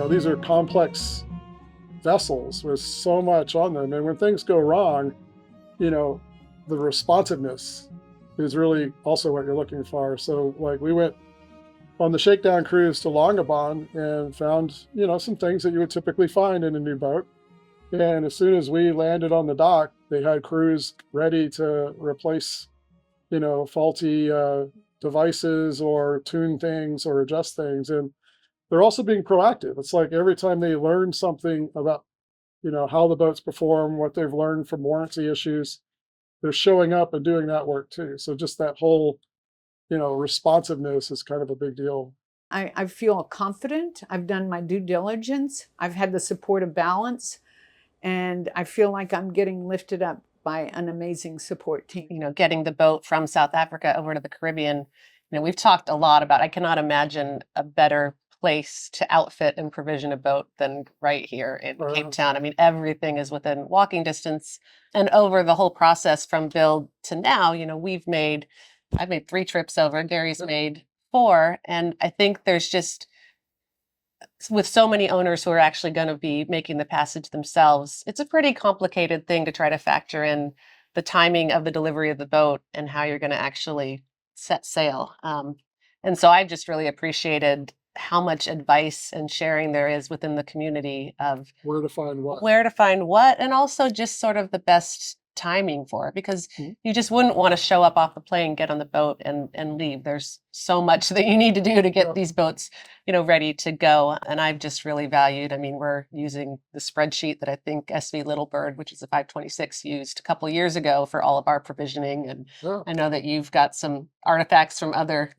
these are complex vessels with so much on them. And when things go wrong, you know, the responsiveness is really also what you're looking for. So like we went on the shakedown cruise to Longabon and found, some things that you would typically find in a new boat. And as soon as we landed on the dock, they had crews ready to replace, faulty devices or tune things or adjust things. And they're also being proactive. It's like every time they learn something about, how the boats perform, what they've learned from warranty issues, they're showing up and doing that work too. So just that whole, responsiveness is kind of a big deal. I feel confident. I've done my due diligence. I've had the support of Balance, and I feel like I'm getting lifted up by an amazing support team. Getting the boat from South Africa over to the Caribbean, we've talked a lot about, I cannot imagine a better place to outfit and provision a boat than right here in Cape Town. I mean, everything is within walking distance. And over the whole process from build to now, I've made 3 trips over, Gary's made 4. And I think there's just, with so many owners who are actually going to be making the passage themselves, it's a pretty complicated thing to try to factor in the timing of the delivery of the boat and how you're going to actually set sail. And so I've just really appreciated how much advice and sharing there is within the community of where to find what, and also just sort of the best timing for it, because you just wouldn't want to show up off the plane, get on the boat and leave. There's so much that you need to do to get these boats, ready to go. And I've just really valued, we're using the spreadsheet that I think SV Littlebird, which is a 526, used a couple of years ago for all of our provisioning. And I know that you've got some artifacts from other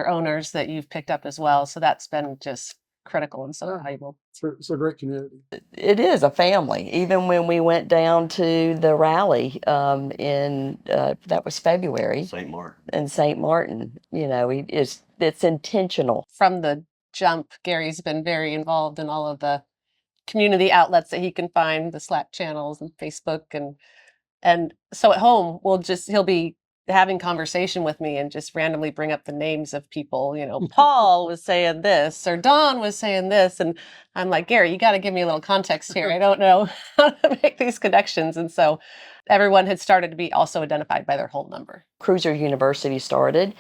owners that you've picked up as well. So that's been just critical and so valuable. It's a great community. It is a family. Even when we went down to the rally that was February. In St. Martin, it's intentional. From the jump, Gary's been very involved in all of the community outlets that he can find, the Slack channels and Facebook. And so at home, he'll be having conversation with me and just randomly bring up the names of people, Paul was saying this or Don was saying this. And I'm like, Gary, you got to give me a little context here. I don't know how to make these connections. And so everyone had started to be also identified by their whole number. Cruiser University started.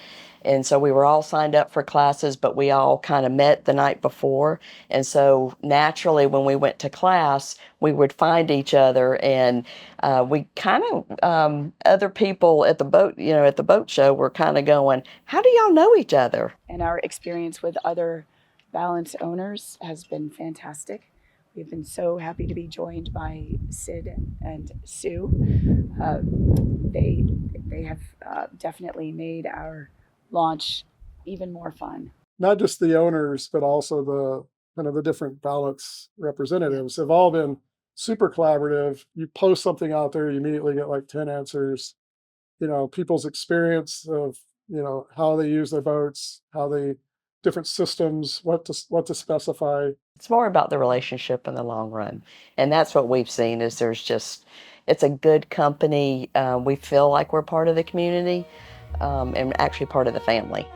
And so we were all signed up for classes, but we all kind of met the night before. And so naturally, when we went to class, we would find each other, and we kind of, other people at the boat show were kind of going, how do y'all know each other? And our experience with other Balance owners has been fantastic. We've been so happy to be joined by Sid and Sue. They have definitely made our launch even more fun. Not just the owners, but also the kind of the different Balance representatives have all been super collaborative. You post something out there, you immediately get like 10 answers. People's experience of, how they use their boats, different systems, what to specify. It's more about the relationship in the long run. And that's what we've seen is it's a good company. We feel like we're part of the community. And actually part of the family.